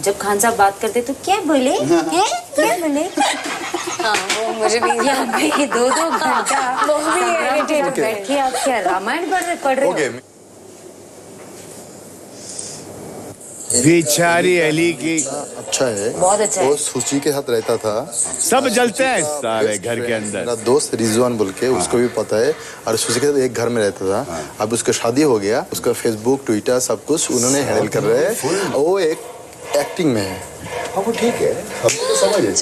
जब खान साहब बात करते तो क्या बोले हैं, क्या बोले? हाँ, वो मुझे भी यहाँ पे 2-2 घंटा वो भी irritated बैठ के आप क्या रामायण पढ़ रहे हो? बेचारी अली की अच्छा है, बहुत अच्छा है। वो सुची के साथ रहता था। सब जलते हैं सारे घर के अंदर। मेरा दोस्त रिजवान बोल के, उसको भी पता है, और सुची के साथ एक घर में रहता था। अब उसका शादी हो गया, उसका फेसबुक ट्विटर सब कुछ उन्होंने हैंडल कर रहे हैं। वो एक एक्टिंग में है। हाँ वो ठीक है, हमको तो समझ है।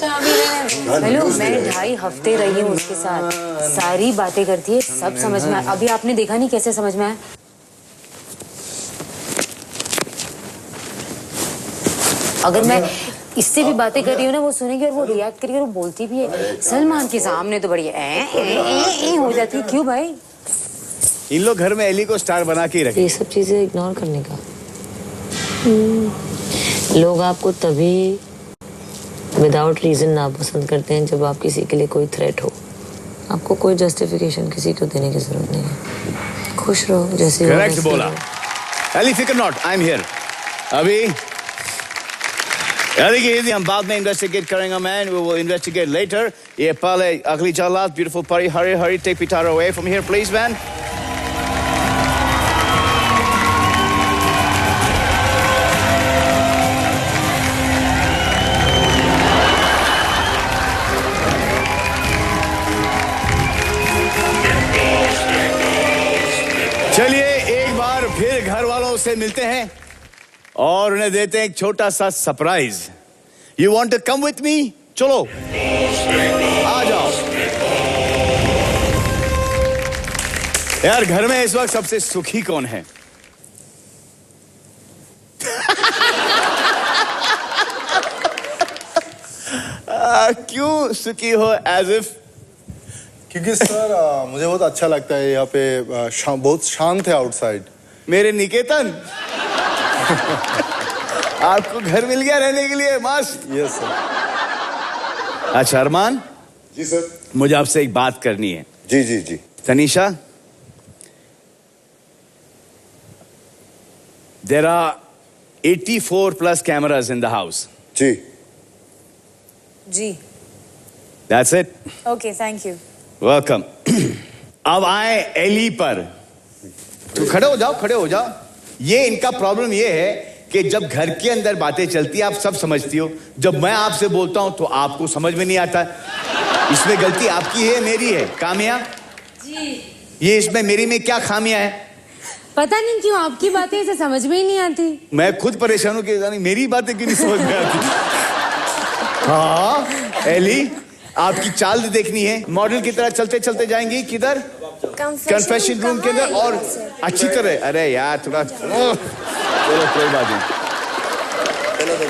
हेलो, मैं 2.5 हफ्ते रही हूँ उसके साथ, सारी बातें करती है, सब समझ में आया। अभी आपने देखा नहीं कैसे समझ में आया? अगर मैं इससे भी बातें कर रही हूँ ना, वो सुनेगी और वो रिएक्ट करेगी और वो बोलती भी है। सलमान के सामने तो बढ़िया ए हो जाती है। क्यों भाई? इन लोग घर में एली को स्टार बना के रखे। ये सब चीजें इग्नोर करने का। लोग आपको तभी विदाउट रीजन नापसंद करते हैं जब आप किसी के लिए कोई थ्रेट हो। आपको कोई जस्टिफिकेशन किसी को देने की जरूरत नहीं है। खुश रहो जैसे करेक्ट बोला एली, फिकर नॉट, आई एम हियर। अभी देखिए, हम बाद में इन्वेस्टिगेट करेंगे man, we will investigate later. ये पहले अगली जल्लाद, beautiful party, hurry, take Pitara away from here, please, man. चलिए एक बार फिर घर वालों से मिलते हैं और उन्हें देते हैं एक छोटा सा surprise. You want to come with me? चलो आ जाओ यार। घर में इस वक्त सबसे सुखी कौन है? क्यों सुखी हो एज इफ? क्योंकि सर मुझे बहुत अच्छा लगता है यहाँ पे, बहुत शांत है आउटसाइड। मेरे निकेतन आपको घर मिल गया रहने के लिए, मस्त। Yes sir. अच्छा अरमान जी सर। मुझे आपसे एक बात करनी है। जी जी जी। Tanisha, there are 84 plus cameras in the house. Ji ji. That's it. Okay, thank you. Welcome. अब आए एली पर। तो खड़े हो जाओ, खड़े हो जाओ। ये इनका प्रॉब्लम ये है कि जब घर के अंदर बातें चलती है आप सब समझती हो, जब मैं आपसे बोलता हूं तो आपको समझ में नहीं आता। इसमें गलती आपकी है मेरी है? कामिया जी, ये इसमें मेरी में क्या खामियां है? पता नहीं क्यों आपकी बातें इसे समझ में ही नहीं आती। मैं खुद परेशान हूं कि मेरी बातें क्यों नहीं समझ में आती। हाँ एली, आपकी चाल देखनी है। मॉडल की तरह चलते चलते जाएंगी किधर? कन्फेशन रूम के अंदर, और अच्छी तरह। अरे यार थोड़ा, चलो कोई बात नहीं।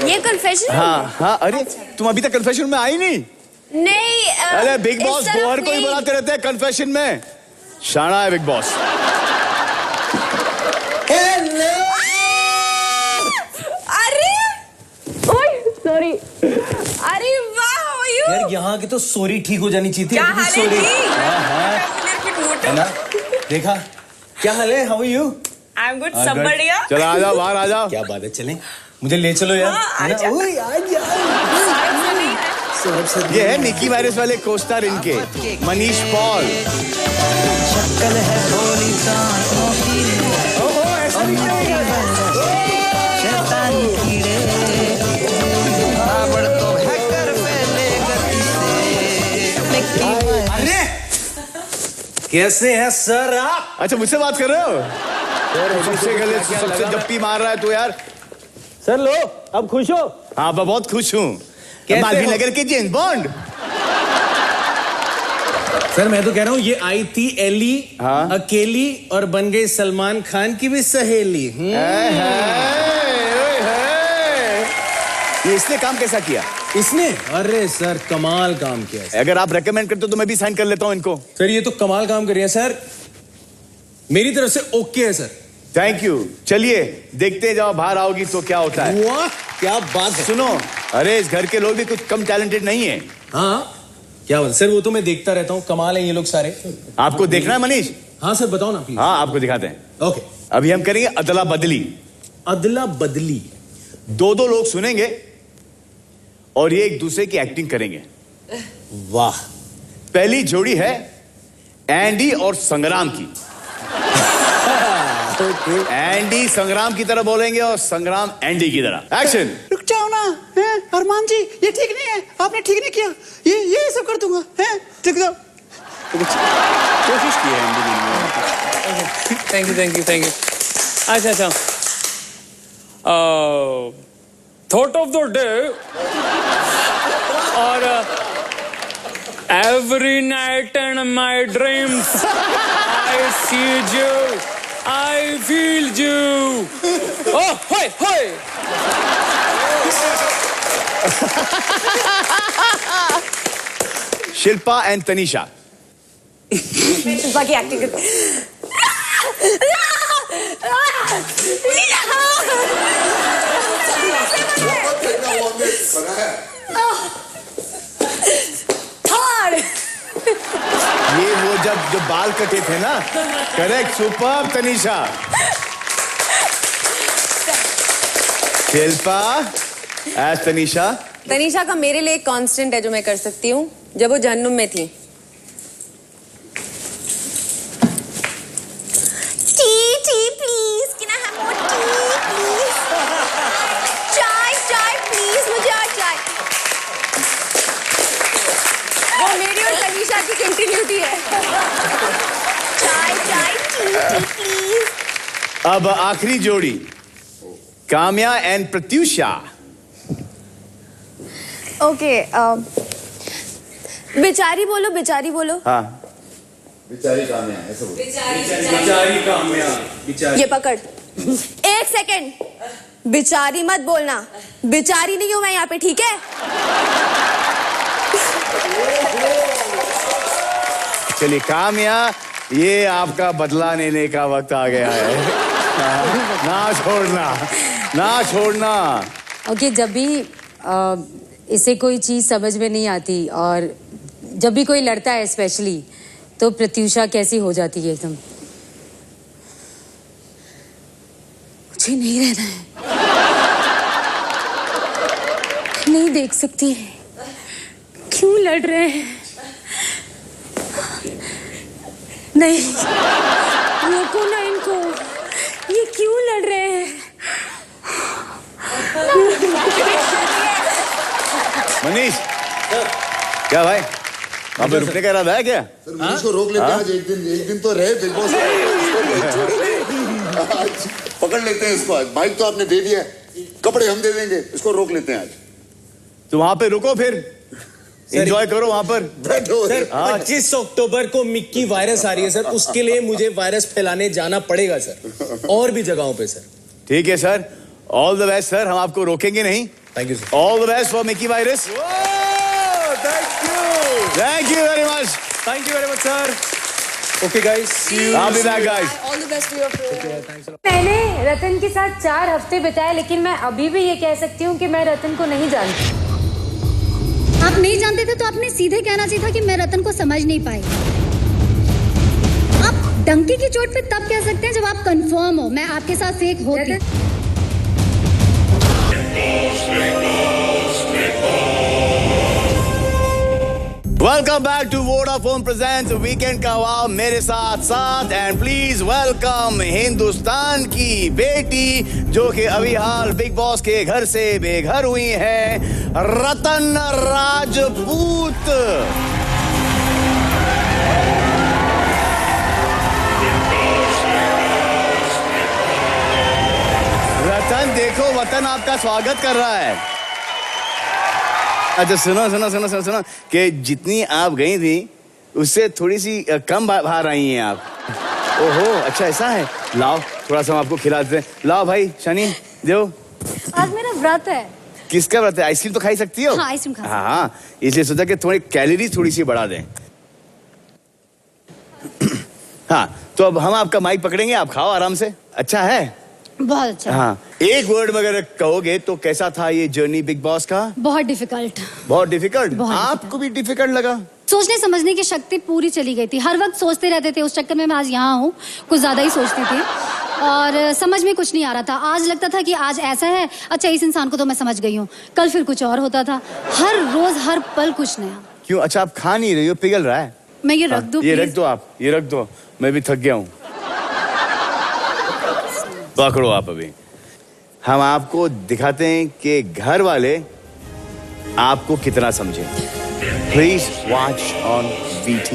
ये कन्फेशन? हाँ हाँ। अरे तुम अभी तक कन्फेशन में आई नहीं? नहीं। अरे बिग बॉस बोहर को ही बुलाते रहते हैं कन्फेशन में। शाना है बिग बॉस। अरे सॉरी। अरे वाह, how are you? यार यहाँ की तो सॉरी ठीक हो जानी चाहिए थी। क्या हाल है सॉरी जी? है ना? देखा क्या हाल है? How are you? I'm good, सब बढ़िया। चलो आ जाओ, बाहर आ जाओ। क्या बात है, चलें? मुझे ले चलो यार। हाँ, है ना? आजा। ओए, आजा। सौरभ सर ये है निकी वायरस वाले कोस्टार इनके, मनीष पॉल। शक्ल है भोली ओहो ऐसा नहीं करेगा। शैतानी कीड़े आवड़ तो हैकर पहले गति से। अरे कैसे हैं सर आप? अच्छा मुझसे बात कर रहे हो? सबसे गले सबसे जप्पी मार रहा है तू यार। सर लो, अब खुश हो? हाँ मैं बहुत खुश हूँ। कैसे हो? नगर के जेम्स बॉन्ड। सर मैं तो कह रहा हूँ ये आई थी एली, हाँ? अकेली, और बन गई सलमान खान की भी सहेली। ये इसने काम कैसा किया? इसने? अरे सर कमाल काम किया सर। अगर आप रेकमेंड करते हो तो मैं भी साइन कर लेता हूँ इनको। सर ये तो कमाल काम कर रही है सर, मेरी तरफ से ओके है सर। Thank you. चलिए देखते हैं, जब बाहर आओगी तो क्या होता है। वाह क्या बात है। सुनो, अरे इस घर के लोग भी कुछ कम टैलेंटेड नहीं है। हाँ क्या बात सर, वो तो मैं देखता रहता हूँ, कमाल है ये लोग सारे। आपको देखना है मनीष? हाँ सर बताओ ना प्लीज। हाँ आपको दिखाते हैं। ओके। अभी हम करेंगे अदला बदली। अदला बदली। दो दो लोग सुनेंगे और ये एक दूसरे की एक्टिंग करेंगे। वाह। पहली जोड़ी है एंडी और संग्राम की। एंडी संग्राम की तरह बोलेंगे और संग्राम एंडी की तरह। एक्शन। रुक जाओ ना, हैं अरमान जी, ये ठीक नहीं है, आपने ठीक नहीं किया, ये सब कर दूंगा, हैं ठीक जाओ। कोशिश की है एंडी ने। Thank you. अच्छा थॉट ऑफ द डे और every night in my dreams I see you, I feel you. Oh, hoy. Shilpa and Tanisha. Shilpa की एक्टिंग ये वो जो बाल कटे थे ना। Correct, super Tanisha. Shilpa as Tanisha. Tanisha का मेरे लिए एक कांस्टेंट है जो मैं कर सकती हूँ, जब वो जहन्नुम में थी। T please, can I have more tea please? चाय प्लीज, मुझे और चाय। वो मेरी और तनीषा की कंटिन्यूटी है। चाय टी प्लीज। अब आखिरी जोड़ी काम्या एंड प्रत्युषा। ओके, बेचारी बोलो। हाँ, बेचारी काम्या ऐसा बोलो। बेचारी काम्या। ये पकड़। एक सेकंड, बेचारी मत बोलना, बेचारी नहीं हूं मैं यहाँ पे, ठीक है? चलिए काम्या, ये आपका बदला लेने का वक्त आ गया है। ना छोड़ना। ओके, जब भी इसे कोई चीज समझ में नहीं आती और जब भी कोई लड़ता है स्पेशली, तो प्रत्युषा कैसी हो जाती है एकदम। मुझे नहीं रहना है, नहीं देख सकती, क्यों लड़ रहे हैं? नहीं, रोको ना इनको, ये क्यों लड़ रहे हैं? मनीष, क्या भाई वहाँ पे रुकने का इरादा है क्या? सर मनीष को रोक लेते हैं आज, एक दिन तो रहे बिग बॉस। पकड़ लेते हैं इसको आज। बाइक तो आपने दे दिया है, कपड़े हम दे देंगे, इसको रोक लेते हैं आज। तो वहाँ पे रुको, फिर एंजॉय करो वहाँ पर। सर 25 अक्टूबर को मिक्की वायरस आ रही है सर, उसके लिए मुझे वायरस फैलाने जाना पड़ेगा सर, और भी जगहों पे सर। ठीक है sir, all the best sir, हम आपको रोकेंगे नहीं। Thank you sir. All the best for Mickey virus. Thank you very much sir. Okay guys, see you. I'll be back guys। All the best to your program. मैंने रतन के साथ 4 हफ्ते बिताए, लेकिन मैं अभी भी ये कह सकती हूँ कि मैं रतन को नहीं जानती। आप नहीं जानते थे तो आपने सीधे कहना चाहिए था कि मैं रतन को समझ नहीं पाई। आप डंकी की चोट पे तब कह सकते हैं जब आप कंफर्म हो मैं आपके साथ फेक होती। Welcome back to Vodafone presents weekend का वाव मेरे साथ एंड प्लीज वेलकम हिंदुस्तान की बेटी जो कि अभी हाल बिग बॉस के घर से बेघर हुई है, रतन राजपूत। रतन देखो, वतन आपका स्वागत कर रहा है। अच्छा सुनो कि जितनी आप गई थी उससे थोड़ी सी कम बाहर आई हैं आप। ओहो, अच्छा ऐसा है, लाओ थोड़ा सा हम आपको खिलाते हैं। लाओ भाई शनि दो। आज मेरा व्रत है। किसका व्रत है? आइसक्रीम तो खाई सकती हो? हाँ, आइसक्रीम खा सकती हूँ। हाँ, इसलिए सोचा कि थोड़ी कैलोरी थोड़ी सी बढ़ा दें। हाँ, तो अब हम आपका माइक पकड़ेंगे, आप खाओ आराम से। अच्छा है? बहुत अच्छा। हाँ, एक वर्ड में अगर कहोगे तो कैसा था ये जर्नी बिग बॉस का? बहुत डिफिकल्ट। बहुत डिफिकल्ट? बहुत आपको भी डिफिकल्ट लगा? सोचने समझने की शक्ति पूरी चली गई थी, हर वक्त सोचते रहते थे। उस चक्कर में मैं आज यहाँ हूँ, कुछ ज्यादा ही सोचती थी। और समझ में कुछ नहीं आ रहा था। आज लगता था कि आज ऐसा है, अच्छा इस इंसान को तो मैं समझ गई हूँ, कल फिर कुछ और होता था। हर रोज हर पल कुछ नया। क्यों? अच्छा आप खा नहीं रही हो, पिघल रहा है। मैं ये रख दूं? ये please? रख दो, आप ये रख दो, मैं भी थक गया हूँ। पकड़ो आप अभी। हम आपको दिखाते हैं कि घर वाले आपको कितना समझे। Please watch on VT।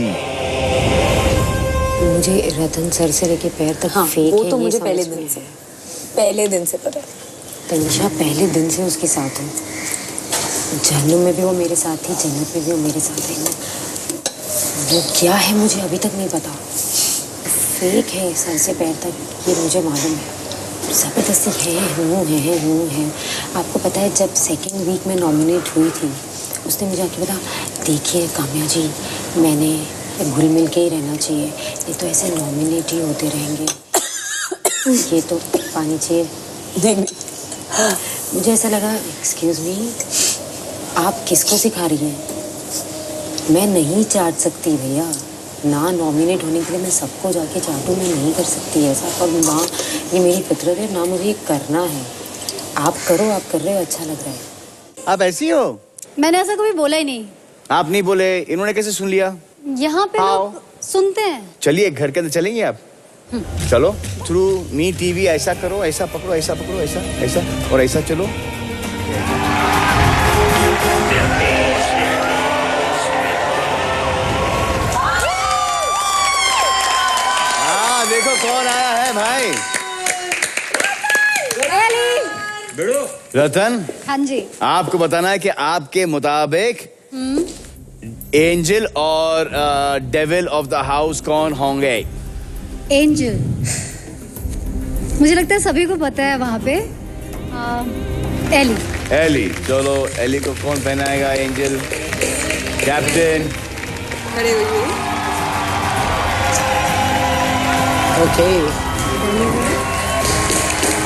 मुझे रतन सर से लेके पैर तक फेक वो है, तो ये मुझे समझ पहले में दिन है। से पता है। तनिषा पहले दिन से उसके साथ हूँ। जहन्नुम में भी वो मेरे साथ थी, जन्नत में भी वो मेरे साथ है। वो क्या है मुझे अभी तक नहीं पता। फेक है सर से पैर तक, ये मुझे मालूम है। ज़बरदस्ती है। आपको पता है जब सेकेंड वीक में नॉमिनेट हुई थी, उसने मुझे आके बताया, देखिए काम्या जी, मैंने घुल मिल के ही रहना चाहिए, नहीं तो ऐसे नॉमिनेट ही होते रहेंगे। ये तो पानी चाहिए। मुझे ऐसा लगा, एक्सक्यूज मी, आप किसको सिखा रही हैं? मैं नहीं चाट सकती भैया, ना नॉमिनेट होने के लिए मैं सबको जाके चाटूं, मैं नहीं कर सकती ऐसा। और ना ये मेरी फितरत है, ना मुझे ये करना है। आप करो, आप कर रहे हो, अच्छा लग रहा है। आप ऐसी हो? मैंने ऐसा कभी बोला ही नहीं। आप नहीं बोले, इन्होंने कैसे सुन लिया? यहाँ पे लोग सुनते हैं। चलिए घर के अंदर चलेंगे आप। चलो, थ्रू मी TV ऐसा करो, ऐसा पकड़ो, ऐसा पकड़ो, ऐसा ऐसा और ऐसा चलो। हाँ देखो कौन आया है भाई। रतन, हाँ जी। आपको बताना है कि आपके मुताबिक एंजल और डेविल ऑफ द हाउस कौन होंगे? एंजल, मुझे लगता है सभी को पता है वहाँ पे। एली। एली, चलो एली को कौन पहनाएगा? Angel, captain. खड़े हुए। ओके।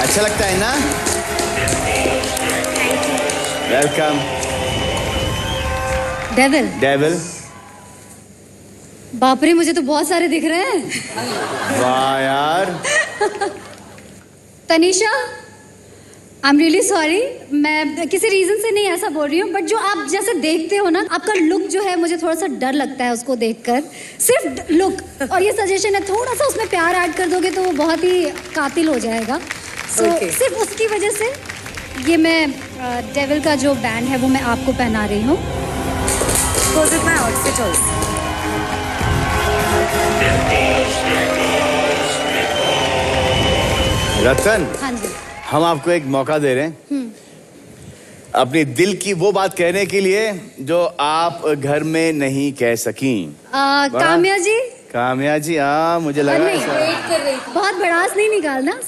अच्छा लगता है ना? वेलकम। डेविल। डेविल। बाप रे, मुझे तो बहुत सारे दिख रहे हैं। वाह यार। Tanisha, I am really sorry, मैं किसी रीजन से नहीं ऐसा बोल रही हूँ, बट जो आप जैसे देखते हो ना, आपका लुक जो है, मुझे थोड़ा सा डर लगता है उसको देखकर। सिर्फ लुक, और ये सजेशन है, थोड़ा सा उसमें प्यार ऐड कर दोगे तो वो बहुत ही कातिल हो जाएगा। सिर्फ उसकी वजह से ये मैं डेविल का जो बैंड है वो मैं आपको पहना रही हूँ। Goes with my outfit also. रतन, हाँ जी। हम आपको एक मौका दे रहे हैं अपनी दिल की वो बात कहने के लिए जो आप घर में नहीं कह सकी। काम्या जी। काम्या जी, हाँ मुझे लगा ऐसा। बहुत बड़ास नहीं निकालना,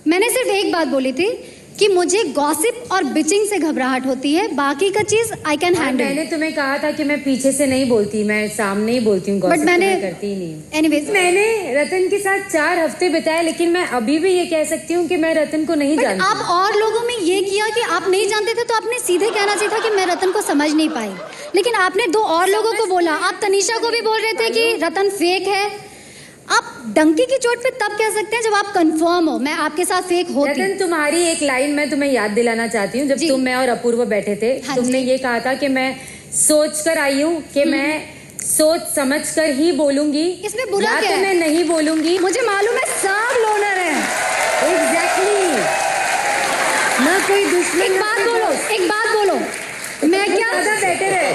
मैंने सिर्फ एक बात बोली थी कि मुझे गॉसिप और बिचिंग से घबराहट होती है, बाकी का चीज आई कैन हैंडल। मैंने तुम्हें कहा था कि मैं पीछे से नहीं बोलती, मैं सामने ही बोलती हूँ। बट मैंने करती ही नहीं। एनीवेज, मैंने रतन के साथ 4 हफ्ते बिताए, लेकिन मैं अभी भी ये कह सकती हूँ कि मैं रतन को नहीं जानती। आप और लोगों में ये किया कि आप नहीं जानते थे तो आपने सीधे कहना चाहिए था कि मैं रतन को समझ नहीं पाई, लेकिन आपने 2 और लोगों को बोला। आप तनीषा को भी बोल रहे थे कि रतन फेक है। आप डंकी की चोट पे तब कह सकते हैं जब आप कंफर्म हो मैं आपके साथ फेक होती। रतन, तुम्हारी एक लाइन मैं तुम्हें याद दिलाना चाहती हूँ। जब तुम, मैं और अपूर्व बैठे थे, हाँ, तुमने ये कहा था कि मैं सोच कर आई हूँ कि मैं सोच समझ कर ही बोलूंगी। इसमें बुरा क्या है? मैं नहीं बोलूंगी। मुझे मालूम है सब लोनर है। एग्जैक्टली। ना कोई दुश्मन। एक बात बोलो, मैं क्या बेटर है।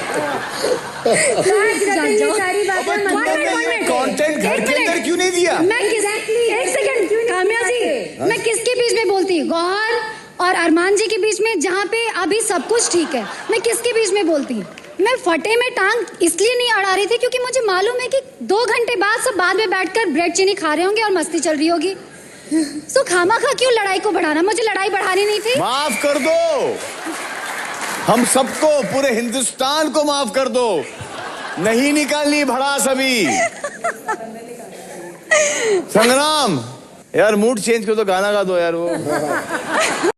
सारी बातें कंटेंट घर के अंदर क्यों नहीं दिया? मैं एक सेकंड, काम्या जी, मैं किसके बीच में बोलती? गौहर और अरमान जी के बीच में, जहाँ पे अभी सब कुछ ठीक है, मैं किसके बीच में बोलती? मैं फटे में टांग इसलिए नहीं अड़ा रही थी क्योंकि मुझे मालूम है कि 2 घंटे बाद सब बाद में बैठकर ब्रेड चीनी खा रहे होंगे और मस्ती चल रही होगी। सो खामा-खा क्यों लड़ाई को बढ़ाना? मुझे लड़ाई बढ़ानी नहीं थी। माफ कर दो, हम सबको, पूरे हिंदुस्तान को माफ कर दो। नहीं निकालनी भड़ास अभी। संग्राम यार, मूड चेंज कर दो, गाना गा दो यार वो।